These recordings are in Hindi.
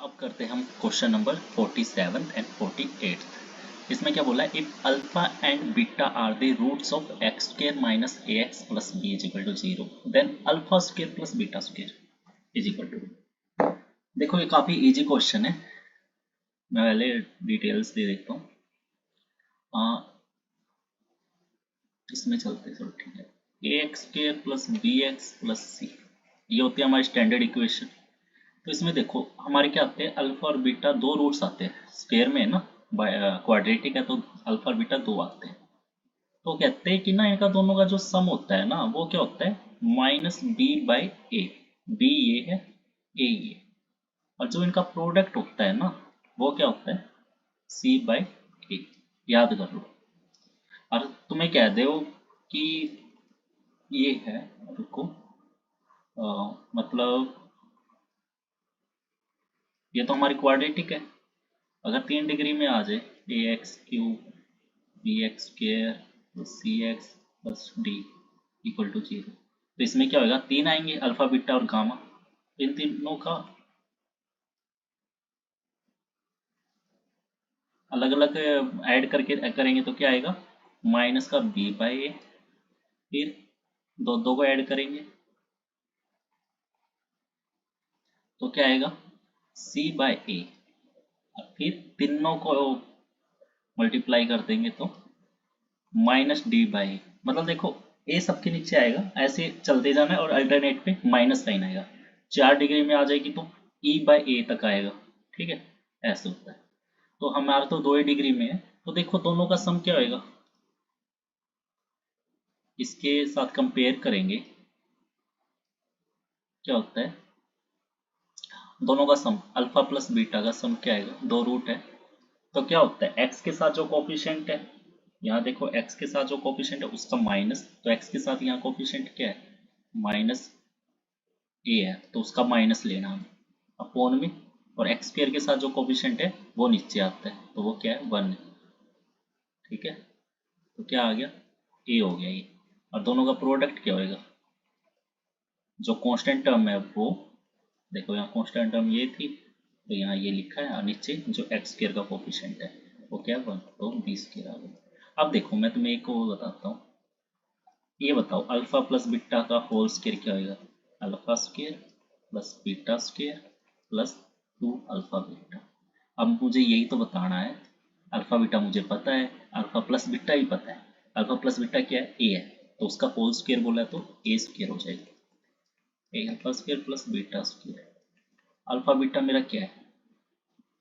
अब करते हैं हम क्वेश्चन नंबर 47 एंड 48। इसमें क्या बोला है, if alpha and beta are the roots of x square minus a x plus b is equal to 0 then alpha square plus beta square is equal to. देखो ये काफी इजी क्वेश्चन है, मैं पहले डिटेल्स दे देता हूँ। इसमें चलते चलो ठीक है, a x square plus b x plus c, ये होती है हमारी स्टैंडर्ड इक्वेशन। तो इसमें देखो हमारे क्या आते हैं, अल्फा और बीटा दो रूट्स आते हैं स्क्वायर में है ना, क्वाड्रेटिक है तो अल्फा और बीटा दो आते हैं। तो कहते हैं कि ना इनका दोनों का जो सम होता है ना वो क्या होता है, minus b by a. B ये है, ए ये, और जो इनका प्रोडक्ट होता है ना वो क्या होता है, सी बाई ए। याद कर लो। और तुम्हें कह दो कि ये है, रुको मतलब ये तो हमारी क्वाड्रेटिक है। अगर 3 डिग्री में आ जाए, A X cube B X square plus C X plus D equal to 0, तो इसमें क्या होगा, 3 आएंगे, अल्फा बीटा और गामा। इन तीनों का अलग अलग ऐड करके करेंगे तो क्या आएगा, माइनस का बी बाई ए, फिर दो दो को ऐड करेंगे तो क्या आएगा, सी बाई ए, फिर तीनों को मल्टीप्लाई कर देंगे तो माइनस डी बाई। मतलब देखो ए सबके नीचे आएगा, ऐसे चलते जाना है और अल्टरनेट पे माइनस साइन आएगा। 4 डिग्री में आ जाएगी तो ई बाई ए तक आएगा, ठीक है, ऐसे होता है। तो हमारा तो 2 ही डिग्री में है, तो देखो दोनों का सम क्या होएगा, इसके साथ कंपेयर करेंगे क्या होता है, दोनों का सम अल्फा प्लस बीटा का सम क्या आएगा, दो रूट है तो क्या होता है, एक्स के साथ जो कोफिशिएंट है, यहाँ देखो एक्स के साथ जो कोफिशिएंट है उसका माइनस, तो एक्स के साथ यहाँ कोफिशिएंट क्या है, माइनस ए है तो उसका माइनस लेना हमें अपोन में, और एक्स स्क्वायर के साथ जो कोफिशिएंट है वो नीचे आता है तो वो क्या है, 1 है। ठीक है, तो क्या आ गया, ए हो गया ये। और दोनों का प्रोडक्ट क्या होएगा, जो कांस्टेंट टर्म है वो, देखो यहाँ कांस्टेंट टर्म ये थी तो यहाँ ये लिखा है, और नीचे जो एक्स स्क्वायर का कोफिशिएंट है वो क्या है, 1, तो बी स्क्वायर आ गया। अब देखो मैं तुम्हें एक और बताता हूँ, ये बताओ अल्फा प्लस बीटा का होल स्क्वायर क्या होगा, alpha square plus beta square plus 2 alpha beta. अब मुझे यही तो बताना है, अल्फा बीटा मुझे पता है, अल्फा प्लस बीटा भी पता है। अल्फा प्लस बीटा क्या है, ए है, तो उसका होल स्क्वायर बोला है तो ए स्क्वायर हो जाएगा, A alpha square plus beta square. Alpha beta मेरा क्या है,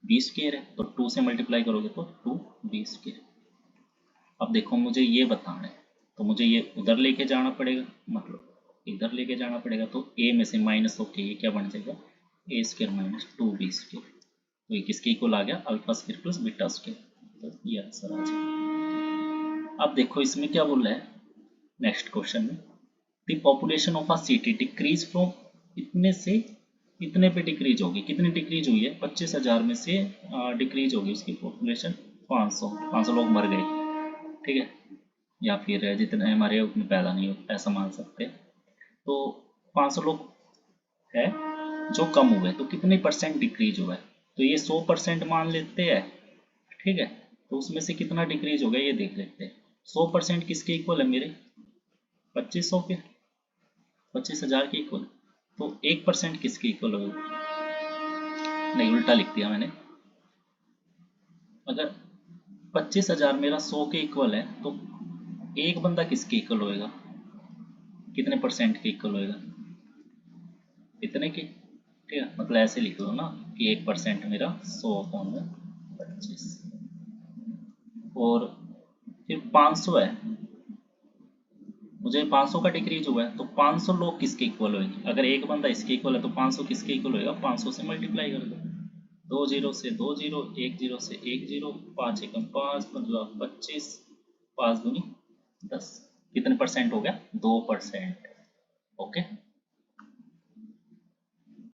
बी स्क्वायर है, तो 2 से मल्टीप्लाई करोगे तो 2 बी स्क्वायर। अब देखो मुझे ये बताना है तो मुझे ये उधर लेके जाना पड़ेगा, मतलब इधर लेके जाना पड़ेगा, तो ए में से माइनस होके ये क्या बन जाएगा, ए स्क्र माइनस 2 बी स्क्र। तो ये किसके इक्वल आ गया, alpha square plus beta square, तो ये आंसर आ जाएगा। अब देखो इसमें क्या बोल रहा है नेक्स्ट क्वेश्चन में, the population of a city decrease from इतने से इतने पे डिक्रीज होगी, कितनी डिक्रीज हुई है, 25,000 में से डिक्रीज होगी उसकी पॉपुलेशन 500 लोग मर गए, ठीक है, या फिर जितने हमारे उतने पैदा नहीं हो, ऐसा मान सकते हैं। तो 500 लोग है जो कम हुए तो कितने परसेंट डिक्रीज हुआ है, तो ये 100% मान लेते हैं, ठीक है, तो उसमें से कितना डिक्रीज हो गया ये देख लेते हैं। 100% किसके इक्वल है मेरे, 2500 के, 25,000 के इक्वल, तो 1% किसके इक्वल होगा, नहीं उल्टा लिख दिया मैंने। अगर 25,000 मेरा 100 के इक्वल है तो एक बंदा किसके इक्वल होएगा, कितने परसेंट के इक्वल होएगा, इतने के, ठीक है, मतलब ऐसे लिख लो ना कि 1% मेरा 100/25, और फिर 500 है, मुझे 500 का डिक्रीज हुआ है तो 500 लोग किसके इक्वल होंगे, अगर एक बंदा इसके इक्वल है तो 500 किसके इक्वल होएगा, 500 से मल्टीप्लाई कर दो, 2 जीरो से 2 जीरो, 1 जीरो से 1 जीरो, 5 एकम 5, 25, 5 दूनी 10, कितने परसेंट हो गया, 2%। ओके।